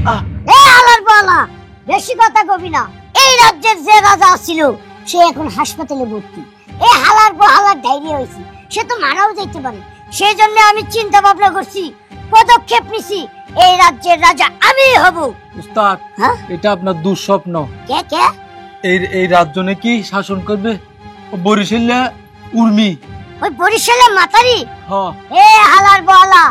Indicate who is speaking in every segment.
Speaker 1: এ আলার বালা, বেশি কথা কবি না। এই রাজ্যের যে রাজা ছিল সে এখন হাসপাতালে ভর্তি। এই হালার হালার ডায়রিয়া হয়েছে, সে তো মারাও যেতে পারে। সেই জন্য আমি চিন্তা ভাবনা করছি, পদক্ষেপ নিছি, এই রাজ্যের রাজা আমি হব।
Speaker 2: উস্তাদ, এটা আপনার দুঃস্বপ্ন।
Speaker 1: কে কে?
Speaker 2: এই রাজ্য কি শাসন করবে বরিশালে উর্মি?
Speaker 1: ওই বরিশালের মাতারি?
Speaker 2: হ্যাঁ।
Speaker 1: এ হালার বালা,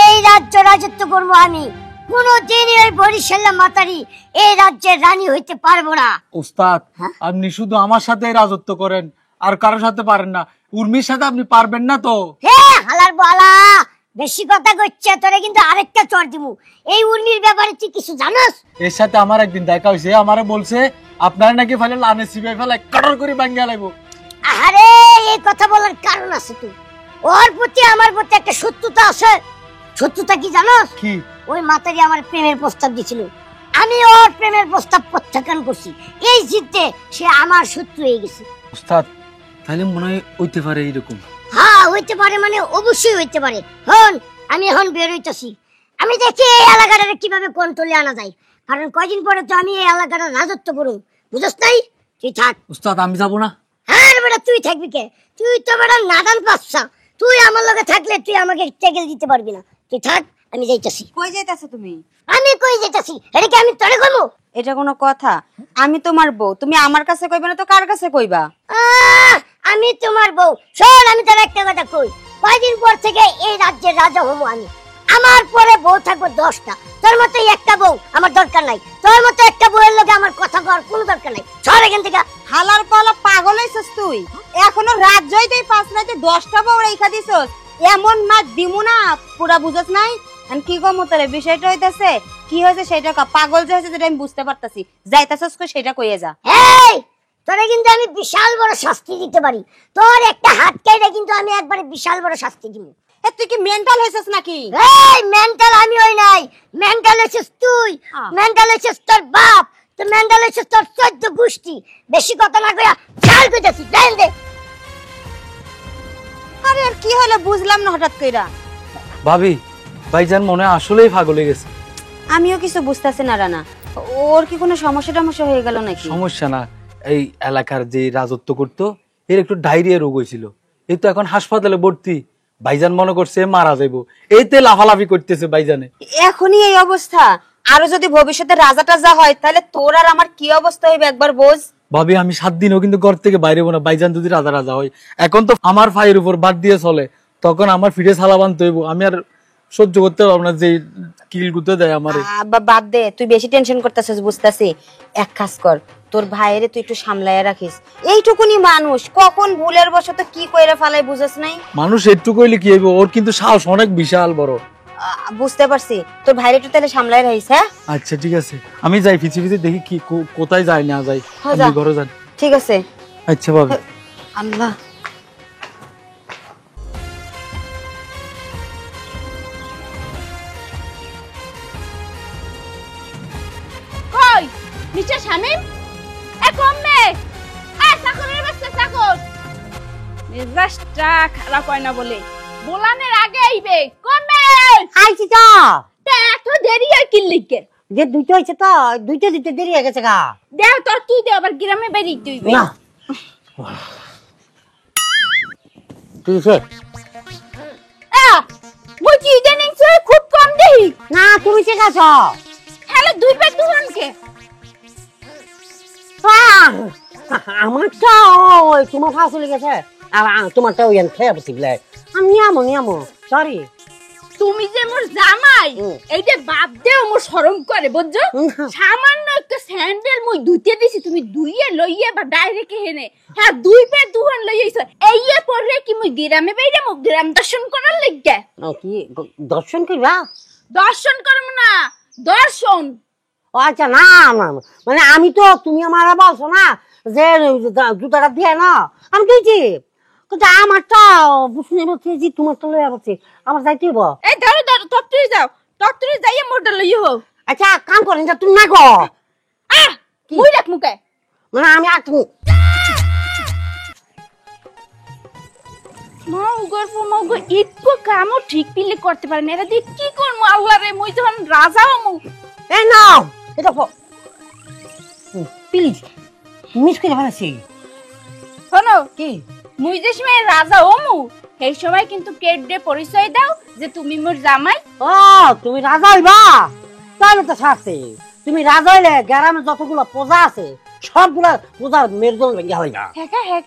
Speaker 1: এই রাজ্য রাজত্ব করবো আমি। কোনদিনই ওই বরিশালের মাতারি এই রাজ্যের রানী হইতে পারবো না।
Speaker 2: উস্তাদ, আপনি শুধু আমার সাথে রাজত্ব করেন, আর কারোর সাথে পারেন না। উর্মির সাথে আপনি পারবেন না তো?
Speaker 1: হে হালার বালা, বেশি কথা কইছে, তোরে কিন্তু আরেকটা চড় দিমু। এই উর্মির ব্যাপারে তুই কিছু জানোস?
Speaker 2: এর সাথে আমার একদিন দেখা হইছে, আমারে বলছে আপনারা নাকি ফেলে লানে সিবে ফেলে কাটর করে ভাঙিয়া লাইবো।
Speaker 1: আরে এই কথা বলার কারণ আছে তুই। ওর প্রতি আমার প্রতি একটা শত্রুতা আছে। শত্রুতা কি জানোস?
Speaker 2: কি?
Speaker 1: ওই মাতারি আমার প্রেমের প্রস্তাব দিছিল, আমি ওর প্রেমের প্রস্তাব প্রত্যাখ্যান করছি। এই জিতে সে আমার শত্রু হয়ে গেছে।
Speaker 2: উস্তাদ, তাহলে মনে হয় হইতে পারে এরকম।
Speaker 1: হ্যাঁ হইতে পারে, মানে অবশ্যই হইতে পারে। হন, আমি এখন বের হইতেছি। আমি দেখি এই এলাকাটা কিভাবে কন্ট্রোলে আনা যায়, কারণ কয়দিন পরে তো আমি এই এলাকাটা রাজত্ব করব, বুঝছ নাই? তুই থাক।
Speaker 2: উস্তাদ, আমি যাব না।
Speaker 1: হ্যাঁ বেটা, তুই থাকবি কে? তুই তো বেটা নাদান পাচ্ছা। তুই আমার লগে থাকলে তুই আমাকে টেকেল দিতে পারবি না। তুই থাক, আমি যাইতাছি।
Speaker 3: কই যাইতাছো তুমি?
Speaker 1: আমি কই যাইতাছি এটা কি আমি তোরে কইবো?
Speaker 3: এটা কোনো কথা? আমি তোমার বউ, তুমি আমার কাছে কইবা না তো কার কাছে কইবা?
Speaker 1: আমি তোমার বউ। শোন, আমি তোর একটা কথা কই, কয়দিন পর থেকে এই রাজ্যের রাজা হবো আমি। আমার পরে বউ থাকবে 10টা। তোর মতো একটা বউ আমার দরকার নাই। তোর মতো একটা বউয়ের লগে আমার কথা কওয়ার কোনো দরকার নাই। সর এখান থেকে।
Speaker 3: হালার পালা, পাগল হইছস তুই? এখনো রাত জয়তেই 5 রাতে 10টা বউ রেখা দিছস। এমন মাছ দিমু না, পুরা বুঝছ নাই? আমি কি কম তোরে, বিষয়টা হইতাছে কি হয়েছে সেটা কা। পাগল যে হয়েছে যেটা আমি বুঝতে পারতাছি। যাইতাছস কই সেটা কইয়ে যা।
Speaker 1: এই তোরে কিন্তু আমি বিশাল বড় শাস্তি দিতে পারি। তোর একটা হাত কেটে কিন্তু আমি একবারে বিশাল বড় শাস্তি দিব।
Speaker 3: তুই কি মেন্টাল হইছস নাকি?
Speaker 1: এই মেন্টাল আমি হই নাই, মেন্টাল হইছিস তুই। মেন্টাল হইছিস তোর বাপ, তো মেন্টাল হইছিস তোর 14 গোষ্ঠী। বেশি কথা না কইয়া ছাড় কইতাছি, দেন দে।
Speaker 3: আরে আর কি হলো বুঝলাম না হঠাৎ কইরা।
Speaker 2: ভাবি, ভাইজান মনে আসলেই পাগল হয়ে গেছে।
Speaker 3: আমিও কিছু বুঝতাছি না রানা, ওর কি কোনো সমস্যা হয়ে গেল নাকি?
Speaker 2: সমস্যা না, এই এলাকার যে রাজত্ব করতো এর একটু ডায়রিয়া রোগ হয়েছিল, এই তো এখন হাসপাতালে ভর্তি। ভাইজান মনে করছে মারা যাইবো, এইতে লাফালাফি করতেছে ভাইজানে।
Speaker 3: এখনই এই অবস্থা, আরো যদি ভবিষ্যতে রাজা টাজা হয় তাহলে তোর আর আমার কি অবস্থা হইবে একবার বোঝ।
Speaker 2: ভাবি, আমি 7 দিনও কিন্তু ঘর থেকে বাইরে না, ভাইজান যদি রাজা রাজা হয়। এখন তো আমার ফাইয়ের উপর বাদ দিয়ে চলে, তখন আমার ফিরে ছালা বানতে হইব। আমি আর সহ্য করতে পারবো না যে কিল গুতে দেয় আমারে।
Speaker 3: বাদ দে, তুই বেশি টেনশন করতেছিস বুঝতাছি। এক কাজ কর, তোর ভাইয়েরে তুই একটু সামলায় রাখিস। এইটুকুনি মানুষ, কখন ভুলের বশত কি কইরা ফালাই বুঝছ নাই?
Speaker 2: মানুষ একটু কইলে কি হইব, ওর কিন্তু সাহস অনেক বিশাল বড়।
Speaker 3: বুঝতে পারছি, তোর ভাইরে একটু তাহলে সামলায় রাখিস। হ্যাঁ
Speaker 2: আচ্ছা ঠিক আছে, আমি যাই ফিচি ফিচি দেখি কি কোথায় যায় না যায়। আপনি ঘরে যান।
Speaker 3: ঠিক আছে।
Speaker 2: আচ্ছা ভাবি।
Speaker 3: আল্লাহ,
Speaker 4: কই নিচে শামিম? এ কমবে, আ চাকরের বাচ্চা চাকর মেজাজটা খারাপ হয় না বলে বোলানের আগে আইবে। কমবে
Speaker 1: আইছি তো।
Speaker 4: তে এত দেরি আর কি লিখে?
Speaker 1: যে দুইটা হইছে তো, দুইটা দিতে দেরি হয়ে গেছে গা।
Speaker 4: দেখ তোর তুই দে, আবার গ্রামে বেরিয়ে তুই
Speaker 1: না তুই সে
Speaker 4: বলছি ইদানিং তুই খুব কম দেই
Speaker 1: না, তুমি ঠিক আছো?
Speaker 4: হ্যালো, 2 পেট দুহানকে
Speaker 1: আমারটা ওই তোমার খাওয়া চলে গেছে, আর তোমারটা ওই খেয়ে বসি বলে আমি নিয়ামো সরি।
Speaker 4: তুমি যে মোর জামাই, এইটা বাপ দেও মোর শরম করে বুঝছো? সামান্য একটা স্যান্ডেল মই ধুইতে দিছি, তুমি ধুইয়ে লইয়ে বা ডাইরেক্ট হেনে হ্যাঁ 2 পেট দুহান লই আইছো। এইয়ে পড়লে কি মই গ্রামে বাইরে মো গ্রাম দর্শন করার লাগবে?
Speaker 1: কি দর্শন করবা?
Speaker 4: দর্শন করব না, দর্শন।
Speaker 1: ও আচ্ছা, না মানে আমি তো, তুমি আমার বলছো না যে জুতাটা দিয়ে না, আমি দিয়েছি, কিন্তু আমারটা বুঝতে পারছি যে তোমারটা লইয়া বলছি, আমার যাইতে হইব।
Speaker 4: এই ধরো ধরো, তত্ত্বরে যাও, তত্ত্বরে যাইয়ে মোরটা লইয়ে হোক।
Speaker 1: আচ্ছা কাম করেন যে তুমি না গো,
Speaker 4: মুই রাখ মুখে,
Speaker 1: মানে আমি আর তুমি
Speaker 4: মগর একটু কামও ঠিক পিলে করতে পারে না, এরা দিয়ে কি করবো? আল্লাহ রে, মুই যখন রাজা হমু।
Speaker 5: এই নাও এটা প্লিজ মিস করে ফেলেছি।
Speaker 4: শোনো,
Speaker 5: কি
Speaker 4: মুই যে সময় রাজা হমু সেই সময় কিন্তু কেট দিয়ে পরিচয় দাও যে তুমি মোর জামাই।
Speaker 5: ও তুমি রাজা হইবা, তাহলে তো শাস্তি। তুমি রাজা হইলে গ্রামে যতগুলো প্রজা আছে সবগুলা প্রজার মেরুদণ্ড ভেঙে হইবা।
Speaker 4: হ্যাঁ,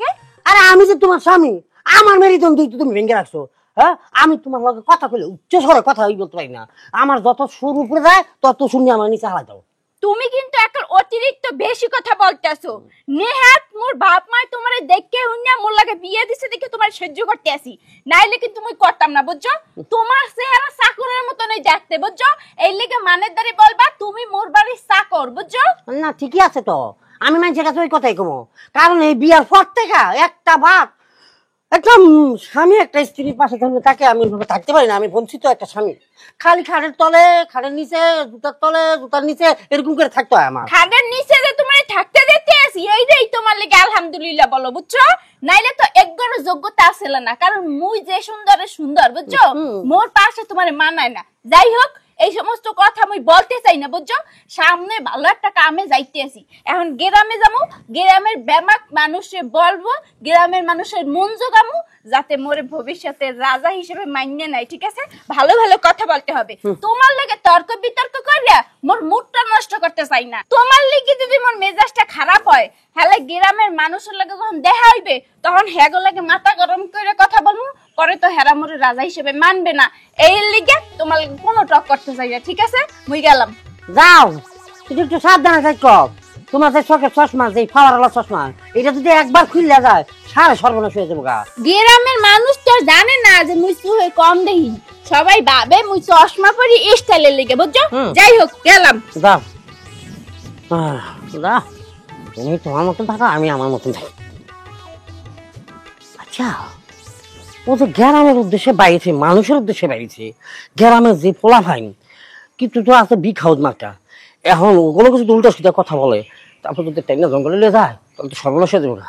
Speaker 5: আরে আমি যে তোমার স্বামী, আমার মেরুদণ্ড তুমি ভেঙে রাখছো। হ্যাঁ, আমি তোমার লগে কথা কইলে উচ্চ স্বরে কথা বলতে পারি না। আমার যত সুর উপরে যায় তত শুনি আমার নিচে হালাই দাও।
Speaker 4: তুমি কিন্তু এখন অতিরিক্ত বেশি কথা বলতেছো। নেহাত মোর বাপ মা তোমারে দেখে হুন্না মোর লাগে বিয়ে দিছে দেখে তোমার সহ্য করতে আসি, নাইলে কিন্তু মুই করতাম না, বুঝছো? তোমার চেহারা চাকরের মতনই দেখতে, বুঝছো? এই লেগে মানের দ্বারে বলবা তুমি মোর বাড়ির চাকর, বুঝছো?
Speaker 5: না ঠিকই আছে তো, আমি মানুষের কাছে ওই কথাই কমো। কারণ এই বিয়ার পর থেকে একটা বার একটা স্বামী একটা স্ত্রীর পাশে থাকবে, তাকে আমি থাকতে পারি না। আমি বঞ্চিত একটা স্বামী। খালি খাটের তলে, খাটের নিচে, জুতার তলে, জুতার নিচে এরকম করে থাকতে হয় আমার।
Speaker 4: খাটের নিচে যে তোমার থাকতে দিতে আসি এইটাই তোমার লেগে আলহামদুলিল্লাহ বলো, বুঝছো? নাইলে তো একবারও যোগ্যতা আসলে না, কারণ মুই যে সুন্দরে সুন্দর, বুঝছো? মোর পাশে তোমার মানায় না। যাই হোক, এই সমস্ত কথা আমি বলতে চাই না, বুঝছো? সামনে ভালো একটা কামে যাইতে আসি, এখন গ্রামে যাবো, গ্রামের ব্যামাক মানুষে বলবো, গ্রামের মানুষের মন জোগামু, যাতে মোরে ভবিষ্যতে রাজা হিসেবে মাইনে নাই, ঠিক আছে? ভালো ভালো কথা বলতে হবে। তোমার লাগে তর্ক বিতর্ক করিয়া মোর মুডটা নষ্ট করতে চাই না। তোমার লিগে যদি মোর মেজাজটা খারাপ হয়, হলে গ্রামের মানুষের লাগে যখন দেখা হইবে তখন হেগো লাগে মাথা গরম করে কথা বলবো, পরে তো হেরা মোরে রাজা হিসেবে মানবে না। এই লিগে তোমার লাগে কোনো টক করতে চাই না, ঠিক আছে? মুই গেলাম।
Speaker 5: যাও, তুমি একটু সাবধানে থাকো। তোমার যে চোখের চশমা, যে ফাওয়ারওয়ালা চশমা, এটা যদি একবার খুললে যায় সারা সর্বনাশ হয়ে যাবো গা।
Speaker 4: গ্রামের মানুষ তো জানে না যে মুই চোখে কম দেখি, সবাই ভাবে মুই চশমা পরি স্টাইলের লিগে, বুঝছো? যাই হোক, গেলাম।
Speaker 5: যাও যাও, তুমি তোমার মতন থাকো, আমি আমার মতন থাকি। আচ্ছা, ও যে গ্রামের উদ্দেশ্যে বাইরেছে, মানুষের উদ্দেশ্যে বাইরেছে, গ্রামের যে পোলা ফাইন কিন্তু তো আছে বিখাউদ মার্কা। এখন ওগুলো কিছু উল্টা সিধা কথা বলে, তারপর যদি টাইনা জঙ্গলে নিয়ে যায় তাহলে তো সর্বনাশ হয়ে যাবে না।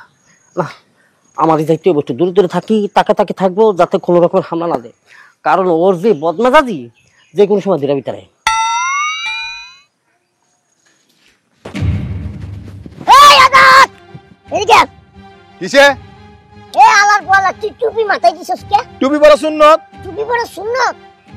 Speaker 5: আমার এই দায়িত্ব একটু দূরে দূরে থাকি, তাকে থাকবো যাতে কোনো রকমের হামলা না দেয়। কারণ ওর যে বদমেজাজি যে কোনো সময় দিরা ভিতরে।
Speaker 1: এই আদাত এদিকে আয়।
Speaker 6: কিসে
Speaker 1: এ আলার বলা তুই টুপি মাথায় দিছস কে?
Speaker 6: টুপি পরা সুন্নত,
Speaker 1: টুপি পরা সুন্নত?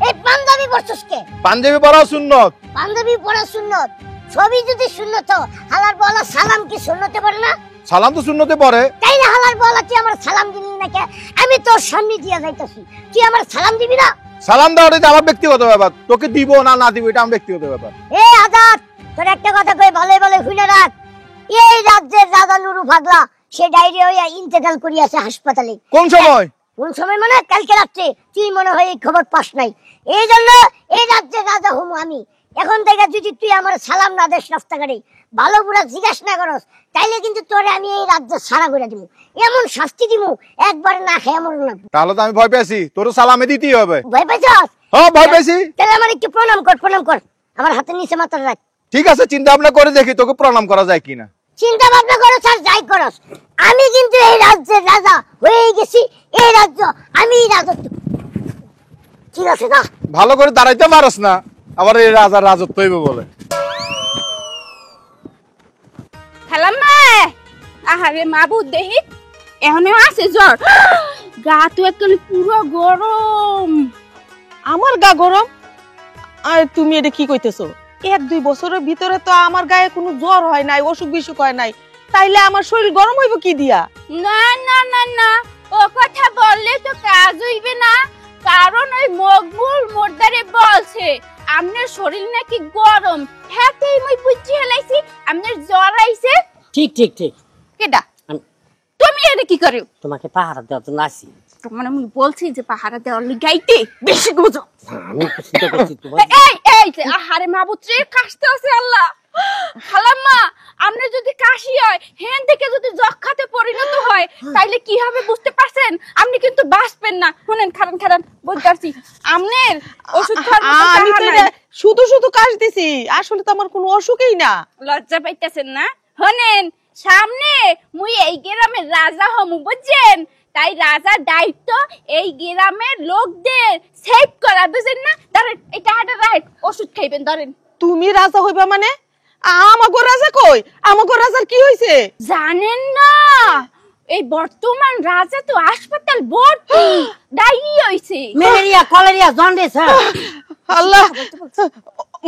Speaker 1: এই পাঞ্জাবি পরছস কে?
Speaker 6: পাঞ্জাবি পরা সুন্নত।
Speaker 1: পাঞ্জাবি পরা সুন্নত? সবই যদি সুন্নত হয়, হালার বলা সালাম কি সুন্নতে পড়ে না?
Speaker 6: সালাম তো সুন্নতে পড়ে।
Speaker 1: তাই না হালার বলা তুই আমার সালাম দিবি না কে? আমি তোর সামনে দিয়া যাইতাছি, তুই আমার সালাম দিবি না?
Speaker 6: সালাম দেওয়াটা এটা আমার ব্যক্তিগত ব্যাপার, তোকে দিব না না দিব এটা আমার ব্যক্তিগত ব্যাপার।
Speaker 1: এ আজাদ, তোর একটা কথা কই ভালো ভালো শুনে রাখ। এই রাজ্যের রাজা নুরু পাগলা সে ডায়রিয়া হইয়া ইন্তেকাল করিয়াছে হাসপাতালে।
Speaker 6: কোন সময়?
Speaker 1: কোন সময় মানে কালকে রাত্রে। তুই মনে হয় এই খবর পাস নাই, এই জন্য এই রাজ্যের রাজা হমু আমি। এখন থেকে যদি তুই আমার সালাম না দেস রাস্তাঘাটে, ভালো বুড়া জিজ্ঞাসা না করস, তাইলে কিন্তু তোরে আমি এই রাজ্য সারা করে দিব, এমন শাস্তি দিব একবারে না খেয়ে মরণ লাগবে।
Speaker 6: তাহলে তো আমি ভয় পেয়েছি, তোর সালামে দিতেই হবে।
Speaker 1: ভয় পাইছস?
Speaker 6: হ্যাঁ ভয় পেয়েছি।
Speaker 1: তাহলে আমার একটু প্রণাম কর, প্রণাম কর, আমার হাতের নিচে মাথা রাখ।
Speaker 6: ঠিক আছে, চিন্তা ভাবনা করে দেখি তোকে প্রণাম করা যায় কিনা।
Speaker 1: চিন্তা ভাবনা করস আর যাই করস, আমি কিন্তু এই রাজ্যের রাজা হয়ে গেছি। এই রাজ্য আমি রাজত্ব, ঠিক আছে না?
Speaker 6: ভালো করে দাঁড়াইতে পারস না, আবার এই রাজার রাজত্ব হইবে বলে।
Speaker 4: খালাম্মা, আহারে মাবুদ দেহি এখনো আছে জ্বর, গা তো একদম পুরো গরম।
Speaker 7: আমার গা গরম? আর তুমি এটা কি কইতেছো? 1-2 বছরের ভিতরে তো আমার গায়ে কোনো জ্বর হয় নাই, অসুখ বিসুখ হয় নাই, তাইলে আমার শরীর গরম হইব কি দিয়া?
Speaker 4: না না না না, ও কথা বললে তো কাজ হইবে না, কারণ ওই মকবুল মোরদারে বলছে আপনার শরীর নাকি গরম। হ্যাঁ তাই মই বুঝি হেলাইছি আপনার জ্বর আইছে।
Speaker 5: ঠিক ঠিক ঠিক।
Speaker 4: কেডা?
Speaker 5: আমি।
Speaker 4: তুমি এটা কি করো?
Speaker 5: তোমাকে পাহারা দেওয়ার জন্য আসি।
Speaker 4: মানে আমি বলছি যে পাহারা দেওয়ার গাইতে বেশি বুঝো।
Speaker 5: আমি তো চিন্তা করছি তোমার।
Speaker 4: এই যে আহারে মাবুদ রে, কাশতে আছে আল্লাহ। খালাম্মা, আপনি যদি কাশি হয়, হেন থেকে যদি যক্ষাতে পরিণত হয়, তাইলে কি হবে বুঝতে পারছেন? আপনি কিন্তু বাঁচবেন না। শুনেন, খারান বলতাছি, আমনের ওষুধ খাওয়ার মতো
Speaker 7: আমি তো
Speaker 4: টাকা নাই।
Speaker 7: শুধু শুধু কাশ দিছি, আসলে তো আমার কোনো অসুখই না।
Speaker 4: লজ্জা পাইতেছেন না? শুনেন, সামনে মুই এই গ্রামের রাজা হমু, বুঝছেন? তাই রাজার দায়িত্ব এই গ্রামের লোকদের সেভ করা, বুঝেন না? ধরেন এই টাকাটা রাখেন, ওষুধ খাইবেন। ধরেন।
Speaker 7: তুমি রাজা হইবা মানে? আমাগো রাজা কই? আমাগো রাজার কি হইছে?
Speaker 4: জানেন না, এই বর্তমান রাজা তো হাসপাতাল ভর্তি, ডায়রিয়া হইছে।
Speaker 5: Malaria, কলেরিয়া, jaundice.
Speaker 7: আল্লাহ,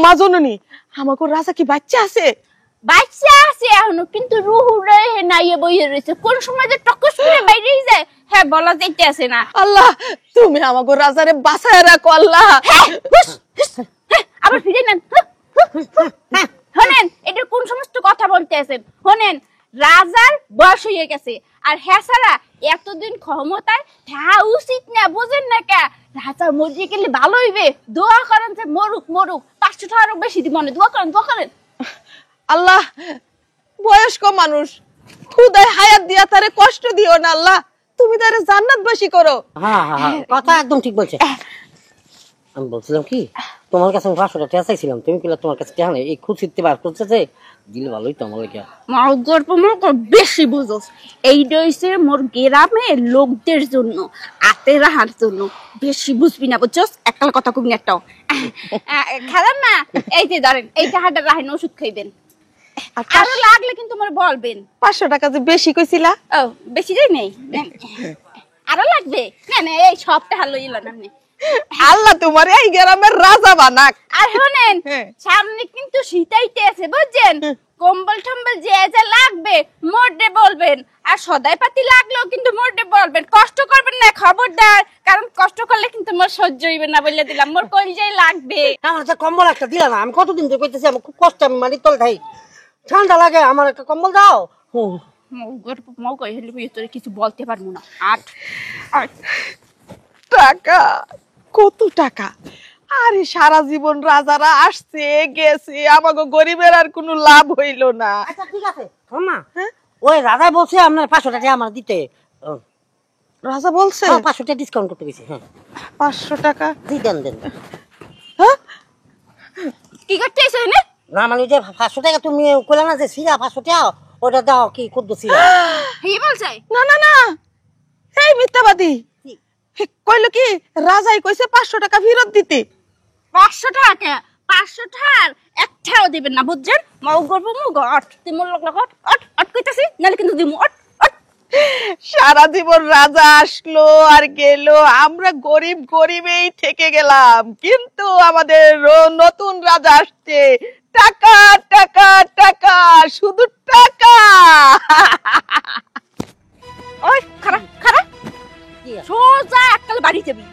Speaker 7: মা জননী, আমাগো রাজা কি বাচ্চা আছে?
Speaker 4: বাচ্চা আছে এখনো, কিন্তু রুহু রেহে নাইয়ে বইয়ে রয়েছে। কোন সময় যে টকস করে বাইরেই যায়, হ্যাঁ বলা যাইতেছে না।
Speaker 7: আল্লাহ, তুমি আমাগো রাজারে বাঁচায় রাখো আল্লাহ।
Speaker 4: আবার ফিরে নেন। শোনেন, এটা কোন সমস্ত কথা বলতে আছেন? শোনেন, রাজার বয়স হয়ে গেছে, আর হ্যাঁ সারা এতদিন ক্ষমতায় থাকা উচিত না, বুঝেন না? কে রাজা মরে গেলে ভালো হইবে, দোয়া করেন যে মরুক মরুক, 500 টাকারও বেশি দিব না, দোয়া করেন দোয়া করেন।
Speaker 7: আল্লাহ, বয়স্ক মানুষ, খুদায় হায়াত দিয়া তারে কষ্ট দিও না আল্লাহ, তুমি তারে জান্নাতবাসী করো।
Speaker 5: হ্যাঁ হ্যাঁ হ্যাঁ, কথা একদম ঠিক বলছে। আমি বলছিলাম কি, তোমার কাছে 500 টাকা চাইছিলাম, তুমি কিলা তোমার কাছে টাকা নেই, এই খুঁজতে বার করতেছে, দিলে ভালোই তো আমার লেগে।
Speaker 4: মার গল্প বেশি বুঝোস, এইটা হইছে মোর গ্রামের লোকদের জন্য, আতে রাহার জন্য, বেশি বুঝবি না, বুঝছস? এককাল কথা কবি না একটাও। খালাম না, এই যে ধরেন এই টাকাটা রাখেন, ওষুধ খাইবেন। আরো লাগলে কিন্তু আমার বলবেন।
Speaker 7: 500 টাকা যে বেশি কইছিলা।
Speaker 4: ও বেশি যাই নেই, আরো লাগবে? না না, এই সবটা হালো ইলো না।
Speaker 7: আল্লাহ তোমার এই গ্রামের রাজা বানাক।
Speaker 4: আর শোনেন, সামনে কিন্তু শীতাইতে আছে, বুঝছেন? কম্বল টম্বল যে যা লাগবে মোটে বলবেন, আর সদাই পাতি লাগলেও কিন্তু মোটে বলবেন, কষ্ট করবেন না, খবরদার। কারণ কষ্ট করলে কিন্তু মোর সহ্য হইবে না, বলে দিলাম। মোর কলজাই লাগবে।
Speaker 5: আমার একটা কম্বল একটা দিলা না, আমি কতদিন ধরে কইতেছি, আমি খুব কষ্ট, আমি মাটির তল থাই, ঠান্ডা লাগে, আমার একটা কম্বল দাও।
Speaker 4: মৌ কই হইলে তোরে কিছু বলতে পারবো না।
Speaker 7: টাকা, কত টাকা? আরে সারা জীবন রাজারা আসছে গেছে, আমাগো গরিবের আর কোনো লাভ হইল না।
Speaker 5: আচ্ছা ঠিক আছে, মা, ওই রাজাই বলছে আপনার 500 টাকা আমার দিতে।
Speaker 7: রাজা বলছে
Speaker 5: 500 টাকা ডিসকাউন্ট করতে গেছি। হ্যাঁ,
Speaker 7: 500 টাকা
Speaker 5: দেন দেন।
Speaker 7: হ্যাঁ,
Speaker 4: কি করতে এসে না?
Speaker 5: না মানে যে 500 টাকা তুমি কইলা না যে সিরা 500 টাকা, ওটা দাও, কি করব সিরা?
Speaker 4: হি বলছে
Speaker 7: না না না, এই মিথ্যাবাদী কইলো কি, রাজাই কইছে 500 টাকা ফেরত দিতে।
Speaker 4: 500 টাকা? 500 টাকার একটাও দিবেন না, বুঝছেন? মৌ গর্ব মুগ অট তিমুর লোক লোক অট অট কইতাছি, নালে কিন্তু দিমু অট অট।
Speaker 7: সারা জীবন রাজা আসলো আর গেল, আমরা গরিব গরিবেই থেকে গেলাম, কিন্তু আমাদের নতুন রাজা আসছে, টাকা টাকা টাকা, শুধু টাকা।
Speaker 4: ওই খারাপ খারাপ, সোজা এককাল বাড়ি যাবি,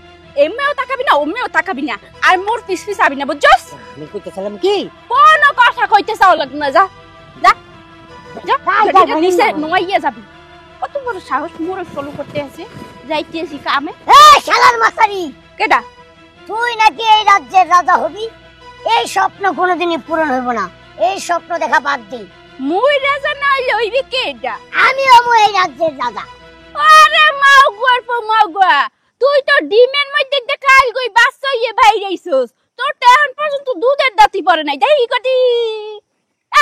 Speaker 4: এমনিও তাকাবি না ওমনিও তাকাবি না, আর মোর পিছ পিছ আবি না, বুঝছস?
Speaker 5: আমি কইতেছিলাম কি,
Speaker 4: কোন কথা কইতে চাও লাগবে না, যা যা যা, নিচে নোয়াইয়া যাবি। কত বড় সাহস মোর ফলো করতে আছে, যাইতেছি কামে।
Speaker 1: এই শালার মাসারি,
Speaker 4: কেডা?
Speaker 1: তুই নাকি এই রাজ্যের রাজা হবি? এই স্বপ্ন কোনোদিনই পূরণ হইব না, এই স্বপ্ন দেখা বাদ দে।
Speaker 4: মুই রাজা না হইলে হইবে কেডা?
Speaker 1: আমি হবো এই রাজ্যের রাজা।
Speaker 4: আরে মাও গুয়া, তুই তো ডিমের মধ্যে দেখাল গই বাচ্চা হইয়ে বাইরেইছস, তোর তো এখন পর্যন্ত দুধের দাঁতি পড়ে নাই, দেই কটি।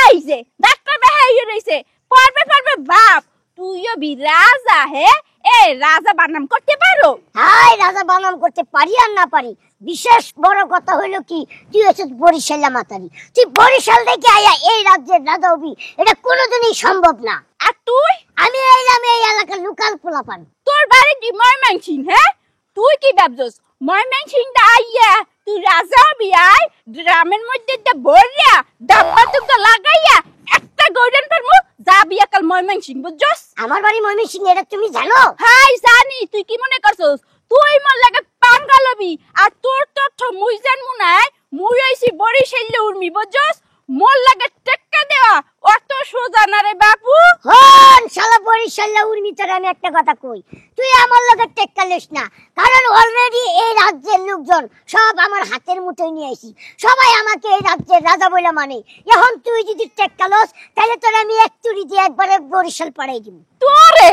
Speaker 4: এই যে ডাক্তার বেহাইয়ে রইছে, পড়বে বাপ, তুইও বি রাজা। হে এ রাজা বানাম করতে পারো?
Speaker 1: হাই, রাজা বানাম করতে পারি আর না পারি, বিশেষ বড় কথা হইলো কি, তুই হচ্ছে বরিশালা মাতারি, তুই বরিশাল থেকে আয়া এই রাজ্যের রাজা হবি, এটা কোনোদিনই সম্ভব না।
Speaker 4: আর তুই?
Speaker 1: আমি এইলাম এই এলাকার লোকাল পোলাপান।
Speaker 4: তোর বাড়ি কি ময়মনসিং? হ্যাঁ, তুই কি ভাবছস ময়মনসিং দা আইয়া তুই রাজা হবি? আয় গ্রামের মধ্যে বরিয়া ডাব্বা টুকা লাগাইয়া একটা গোল্ডেন পারমু, যাবি একাল ময়মনসিং, বুঝছস?
Speaker 1: আমার বাড়ি ময়মনসিং, এটা তুমি জানো?
Speaker 4: হাই জানি, তুই কি মনে করছস তুই মোর লাগে পাঙ্গালবি? আর তোর তথ্য মুই জানমু নাই, মুই হইছি বরিশালে উর্মি, বুঝছস? মোর লাগে টেক্কা দেওয়া অত সোজা না রে বাপু।
Speaker 1: হন শালা বরিশালা উর্মি, তোর আমি একটা কথা কই, তুই আমার লগে টেক্কা লিস না, কারণ অলরেডি এই রাজ্যের লোকজন সব আমার হাতের মুঠোয় নিয়ে আইছি, সবাই আমাকে এই রাজ্যের রাজা বলে মানে। এখন তুই যদি টেক্কা লস, তাহলে তোর আমি এক তুড়ি দিয়ে একবারে বরিশাল পাড়াই দিব।
Speaker 4: তোরে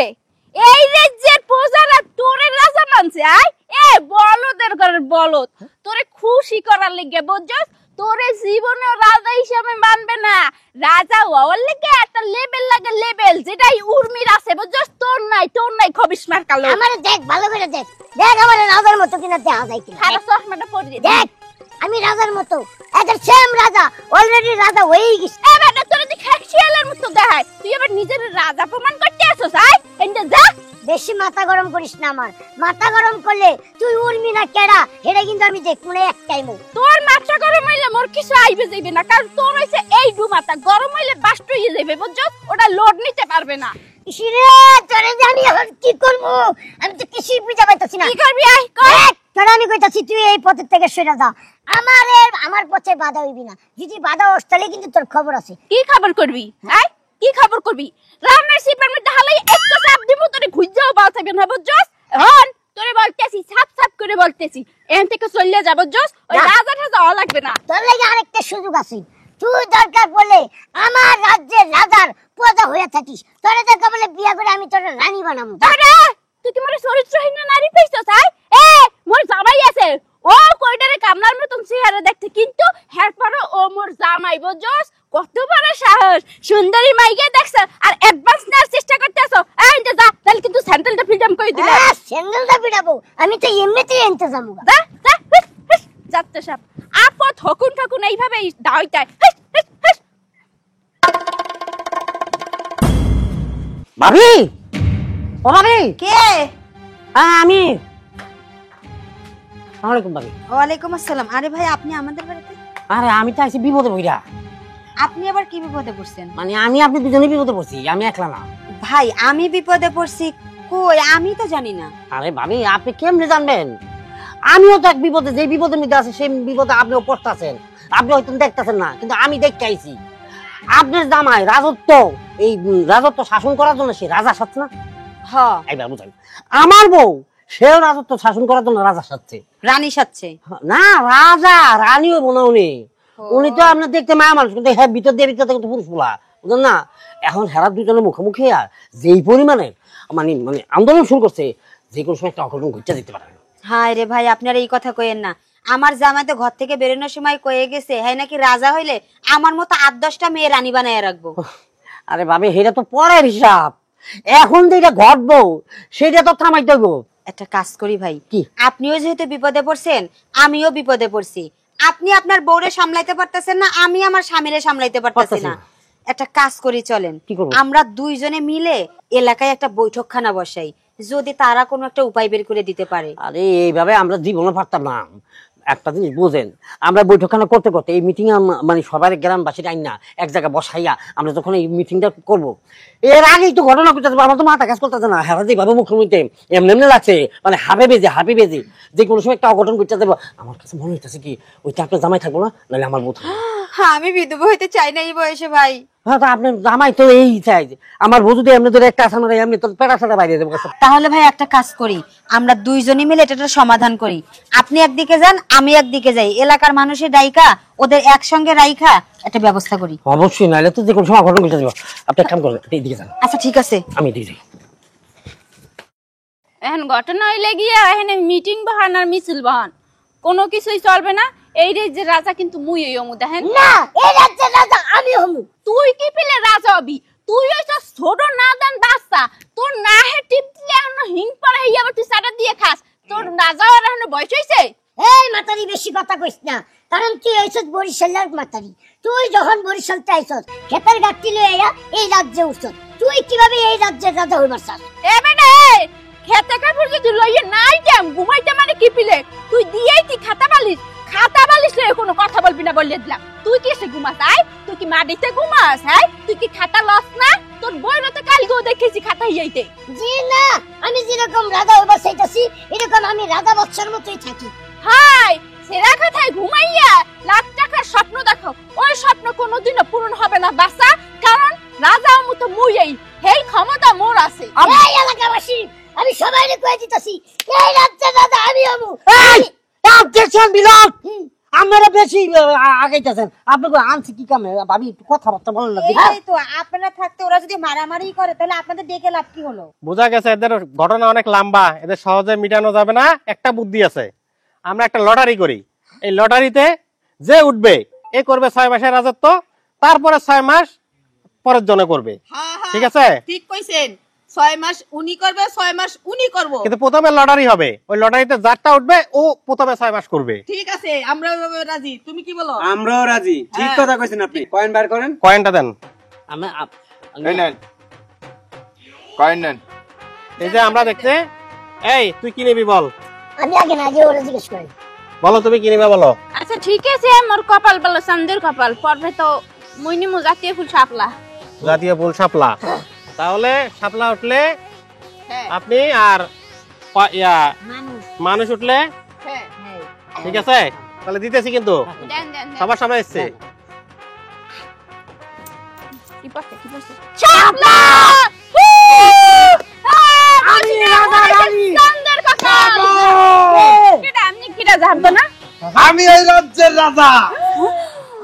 Speaker 4: এই রাজ্যের প্রজারা তোরে রাজা মানছে? আয় এ বলদের ঘরের বলদ, তোরে খুশি করার লিগে, বুঝছস? তোরে জীবনে রাজা হিসেবে মানবে না। রাজা হওয়ার লেগে একটা লেভেল লাগে, লেভেল যেটাই উর্মির আছে বুঝছস। তোর নাই খবিস মার কালো।
Speaker 1: আমারে দেখ ভালো করে দেখ, দেখ আমারে রাজার মতো কিনা দেখা যায় কিনা।
Speaker 4: খারাপ চশমাটা পরিয়ে দে।
Speaker 1: দেখ আমি রাজার মতো, এদের সেম রাজা, অলরেডি রাজা হয়েই গেছে।
Speaker 4: এ বেটা তোরে দি খেশিয়ালের মতো দেখায়, তুই আবার নিজের রাজা প্রমাণ করতে আসছস। আই এন্ডে যা।
Speaker 1: বেশি মাথা গরম করিস না, আমার মাথা গরম করলে তুই উড়বি না কেডা এটা কিন্তু আমি দেখব না এক টাইমও।
Speaker 4: তোর মাথা গরম হইলে মোর কিছু আইবে যাইবে না, কারণ তোর হইছে এই দু মাথা গরম হইলে বাস্ট হয়ে যাবে বুঝছস। ওটা লোড নিতে পারবে না।
Speaker 1: ইসিরে তোরে জানি এখন কি করব, আমি তো কিছুই বুঝা পাইতাছি না।
Speaker 4: কি করবি আই কর।
Speaker 1: তোরা আমি কইতাছি তুই এই পথের থেকে সরে যা, আমার পথে বাধা হইবি না। যদি বাধা হস তাহলে কিন্তু তোর খবর আছে।
Speaker 4: কি খবর করবি? আই কি খবর করবি? রামের সিপার মধ্যে হালাই একটা চাপ দিব তোরে খুঁজাও বাঁচাবে না বুঝছস। হন তোরে বলতেছি, সাপ করে বলতেছি, এখান থেকে চলে যাব বুঝছস। ওই রাজা যাওয়া লাগবে না।
Speaker 1: তোর লাগি আরেকটা সুযোগ আছে, তুই দরকার পড়লে আমার রাজ্যের রাজার প্রজা হয়ে থাকিস। তোরে দরকার পড়লে বিয়া করে আমি তোর রানী বানাবো।
Speaker 4: আরে তুই কি মোরে চরিত্রহীন নারী পেছছস? আই এ মোর জামাই আছে, ও কয়টারে কামলার মতন চেহারা দেখতে, কিন্তু হের পরে ও মোর জামাই বুঝছস। কত বড় সাহস, সুন্দরী মাইকে দেখছ আর অ্যাডভান্স নেওয়ার চেষ্টা করতেছ। এই যা, তাহলে কিন্তু স্যান্ডেলটা ফ্রিডম করে দিবে।
Speaker 1: স্যান্ডেলটা পিটাবো, আমি তো এমনিতেই এনতে যাবো।
Speaker 4: যা যাচ্ছে সব আপদ ঠকুন এইভাবে দাইতায়।
Speaker 5: ভাবি, ও ভাবি,
Speaker 3: কে?
Speaker 5: আমি। ওয়ালাইকুম ভাবি।
Speaker 3: ওয়ালাইকুম আসসালাম। আরে ভাই আপনি আমাদের বাড়িতে?
Speaker 5: আরে আমি তো আইছি বিপদে বইরা।
Speaker 3: আপনি আবার কি বিপদে পড়ছেন?
Speaker 5: মানে আমি আপনি দুজনেই বিপদে পড়ছি, আমি একলা না।
Speaker 3: ভাই আমি বিপদে পড়ছি কই? আমি তো জানি না।
Speaker 5: আরে ভাবি আপনি কেমনে জানবেন? আমিও তো এক বিপদে, যে বিপদের মধ্যে আছে সেই বিপদে আপনিও পড়তেছেন। আপনি হয়তো দেখতেছেন না, কিন্তু আমি দেখতে আইছি। আপনার জামাই রাজত্ব শাসন করার জন্য সে রাজা সাথে না।
Speaker 3: হ্যাঁ
Speaker 5: এইবার বুঝাই, আমার বউ সেও রাজত্ব শাসন করার জন্য রাজা সাথে।
Speaker 3: রানী সাথে
Speaker 5: না, রাজা রানীও বোনা উনি তো আপনার দেখতে মায়া মানুষ, কিন্তু হ্যাঁ ভিতর দিয়ে কিন্তু পুরুষ বলা বুঝলেন না। এখন হেরা দুজনের মুখোমুখি আর যেই পরিমাণে মানে মানে আন্দোলন শুরু করছে, যে কোনো সময় একটা অঘটন ঘটতে দিতে পারে।
Speaker 3: হায় রে ভাই, আপনারা এই কথা কইেন না। আমার জামাই তো ঘর থেকে বেরোনোর সময় কয়ে গেছে, হ্যাঁ নাকি রাজা হইলে আমার মতো 8-10টা মেয়ে রানী বানায় রাখবো।
Speaker 5: আরে ভাবি সেটা তো পরের হিসাব, এখন যেটা ঘটবো সেটা তো থামাই দেবো।
Speaker 3: একটা কাজ করি ভাই,
Speaker 5: কি?
Speaker 3: আপনিও যেহেতু বিপদে পড়ছেন আমিও বিপদে পড়ছি। আপনি আপনার বউরে সামলাইতে পারতেছেন না, আমি আমার স্বামীরে সামলাইতে পারতেছি না। একটা কাজ করি চলেন, আমরা দুইজনে মিলে এলাকায় একটা বৈঠকখানা বসাই, যদি তারা কোনো একটা উপায় বের করে দিতে পারে।
Speaker 5: আরে এইভাবে আমরা জীবনে পারতাম না। একটা জিনিস বুঝেন, আমরা বৈঠকখানা করতে করতে এই মিটিং মানে সবার গ্রামবাসীর আইন না এক জায়গায় বসাইয়া আমরা যখন এই মিটিংটা করবো, এর আগেই তো ঘটনা করতে আমার তো মাথা কাজ করতেছে না। হ্যাঁ যেভাবে মুখ্যমন্ত্রী এমনি লাগছে, মানে হাবে বেজে যে কোনো সময় একটা অঘটন করতে দেবো। আমার কাছে মনে হইতেছে কি ওইটা আপনার জামাই থাকবো না, নাহলে আমার বউ থাকবো।
Speaker 3: হ্যাঁ আমি বিধবা হইতে চাই না এই বয়সে ভাই।
Speaker 5: হ্যাঁ তো আপনার জামাই তো এই চাই, আমার বউ যদি এমনি ধরে একটা আসানো এমনি তো পেটা সাটা বাইরে দেবো।
Speaker 3: তাহলে ভাই একটা কাজ করি, আমরা দুইজনে মিলে এটা সমাধান করি। আপনি একদিকে যান, আমি একদিকে যাই, এলাকার মানুষের রাইখা ওদের একসঙ্গে রাইখা একটা ব্যবস্থা করি।
Speaker 5: অবশ্যই, নাহলে তো যে কোনো সময় অঘটন করতে দেবো। আপনি এক কাম করেন, এইদিকে যান।
Speaker 3: আচ্ছা ঠিক আছে,
Speaker 5: আমি এদিকে যাই।
Speaker 4: এখন ঘটনা হইলে গিয়া এখানে মিটিং বহান আর মিছিল বহান কোনো কিছুই চলবে না। এই যে রাজা কিন্তু মুই এই অমু দেখেন
Speaker 1: না, এই রাজ্যের রাজা আমি হমু।
Speaker 4: তুই কি পেলে রাজা হবি? তুই হইছ ছোট নাদান বাচ্চা, তোর না হে টিপ দিলে এখন হিং পড়ে হইয়া তুই সাটা দিয়ে খাস। তোর রাজা আর এখন বয়স হইছে?
Speaker 1: এই মাতারি বেশি কথা কইস না, কারণ তুই আইছস বরিশালের মাতারি। তুই যখন বরিশালতে আইছস খেতের গাঠি লইয়া এই রাজ্যে উঠছস, তুই কিভাবে এই রাজ্যের রাজা হইবার চাস?
Speaker 4: এ বেটা খেতে কাপড় যদি লইয়ে নাই দেম ঘুমাইতে মানে কি পিলে তুই দিয়েই তুই খাতা বালিশ লইয়ে কোনো কথা বলবি না বলে দিলাম। তুই কি এসে ঘুমাস? আয় তুই কি মাটিতে ঘুমাস? হ্যাঁ তুই কি খাতা লস না? তোর বইরা তো কালকেও দেখেছি খাতা হিয়াইতে।
Speaker 1: জি না, আমি যেরকম রাজা হইবার চাইতাছি এরকম আমি রাজা বাচ্চার মতোই থাকি।
Speaker 4: হাই সেরা কথায় ঘুমাইয়া লাখ টাকার স্বপ্ন দেখো, ওই স্বপ্ন কোনোদিনও পূরণ হবে না বাসা, কারণ রাজা মতো মুইই হেই ক্ষমতা মোর আছে।
Speaker 1: এই এলাকাবাসী আমি সবাইকে কই দিতাছি, এই রাজ্যের রাজা আমি হমু।
Speaker 5: এই অবজেকশন বিলাল, আমরা বেশি আগাইতেছেন। আপনাকে আনছি কি কামে ভাবি, একটু কথাবার্তা বলেন না।
Speaker 3: এই তো আপনারা থাকতে ওরা যদি মারামারি করে তাহলে আপনাদের ডেকে লাভ কি হলো?
Speaker 8: বোঝা গেছে এদের ঘটনা অনেক লম্বা, এদের সহজে মিটানো যাবে না। একটা বুদ্ধি আছে, আমরা একটা লটারি করি, এই লটারিতে যে উঠবে এ করবে 6 মাসের রাজত্ব, তারপরে 6 মাস পরের জন্য করবে। ঠিক আছে?
Speaker 7: ঠিক কইছেন, 6 মাস উনি করবে, 6 মাস উনি করব।
Speaker 8: কিন্তু প্রথমে লটারি হবে, ওই লটারিতে যারটা উঠবে ও প্রথমে 6 মাস করবে।
Speaker 7: ঠিক আছে, আমরা রাজি, তুমি কি বলো?
Speaker 9: আমরাও রাজি। ঠিক কথা কইছেন আপনি। কয়েন বার করেন।
Speaker 8: কয়েনটা দেন।
Speaker 5: আমি
Speaker 6: এই নেন কয়েন নেন।
Speaker 8: এই যে আমরা দেখতে, এই তুই কি নিবি বল?
Speaker 1: আমি আগে না যে ওরা জিজ্ঞেস করি।
Speaker 8: বলো তুমি কি নিবে বলো।
Speaker 4: আচ্ছা ঠিক আছে, মোর কপাল বলো চান্দের কপাল, পর্বে তো মই নিমু জাতীয় ফুল শাপলা।
Speaker 8: জাতীয় ফুল শাপলা। তাহলে শাপলা উঠলে আপনি, আর মানুষ উঠলে ঠিক আছে। তাহলে দিতেছি কিন্তু
Speaker 4: দেন দেন দেন।
Speaker 8: সবার সামনে এসছে।
Speaker 4: কি পাচ্ছে কি পাচ্ছে? শাপলা! আমি রাজা রানী চান্দের কপাল। কিটা আমি কিটা জানবো না?
Speaker 9: আমি এই রাজ্যের রাজা।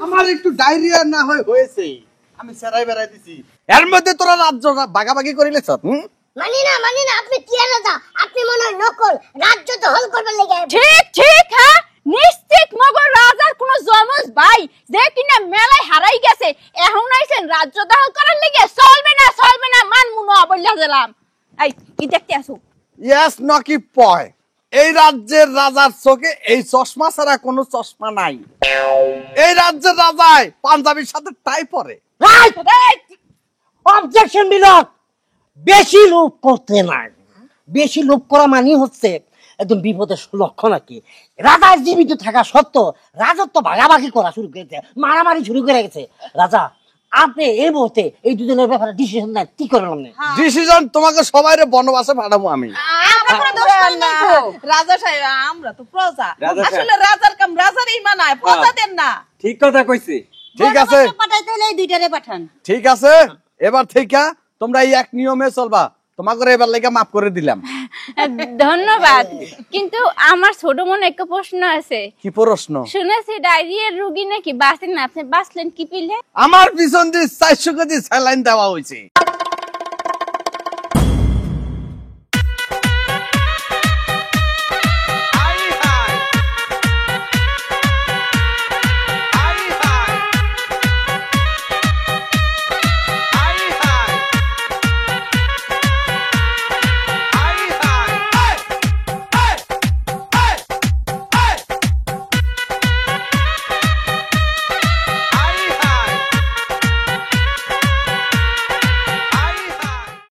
Speaker 9: আমার একটু ডায়রিয়া না হয়েছে, আমি সেরাই বেড়াই দিছি। এর মধ্যে তোরা রাজ্য ভাগাভাগি করিলেছ।
Speaker 1: মানি না আপনি কি রাজা? আপনি মনে হয় নকল, রাজ্য তো হল করবার লেগে।
Speaker 4: ঠিক ঠিক, হ্যাঁ নিশ্চিত মগর রাজার কোন জমজ ভাই যে কিনা মেলায় হারাই গেছে, এখন আইছেন রাজ্য দখল করার লেগে। চলবে না মানমুনো বললা দিলাম। এই কি দেখতে আসো?
Speaker 9: ইয়েস নকি পয়। এই রাজ্যের রাজার চোখে এই চশমা ছাড়া কোনো চশমা নাই। এই রাজ্যের রাজায় পাঞ্জাবির সাথে টাই পরে।
Speaker 5: অবজেকশন বিলক। বেশি লোভ করতে নাই। বেশি লোভ করা মানে হচ্ছে একদম বিপদের লক্ষণ আর কি। রাজা জীবিত থাকা সত্ত্বেও রাজত্ব ভাগাভাগি করা শুরু করেছে, মারামারি শুরু করে গেছে। রাজা আপনি এই মুহূর্তে এই দুজনের ব্যাপারে ডিসিশন নেন, কি করবেন?
Speaker 9: ডিসিশন তোমাকে সবাইরে বনবাসে পাঠাবো আমি।
Speaker 7: রাজা সাহেব, আমরা তো প্রজা,
Speaker 9: রাজা সাহেব।
Speaker 7: আসলে রাজার কাম রাজারই মানায়, প্রজাদের না।
Speaker 9: ঠিক কথা কইছি। ঠিক আছে,
Speaker 3: বনবাসে পাঠাইতে হলে এই দুইটারে পাঠান।
Speaker 9: ঠিক আছে। এবার থেকে তোমরা এই এক নিয়মে চলবা। তোমাকে এবার লেগে মাফ করে দিলাম।
Speaker 4: ধন্যবাদ, কিন্তু আমার ছোট মনে একটা প্রশ্ন আছে।
Speaker 9: কি প্রশ্ন?
Speaker 4: শুনেছি ডায়রিয়ার রোগী নাকি বাঁচেন না, আপনি বাঁচলেন কি পিলে?
Speaker 9: আমার পিছন দিয়ে 400 কেজি স্যালাইন দেওয়া হয়েছে।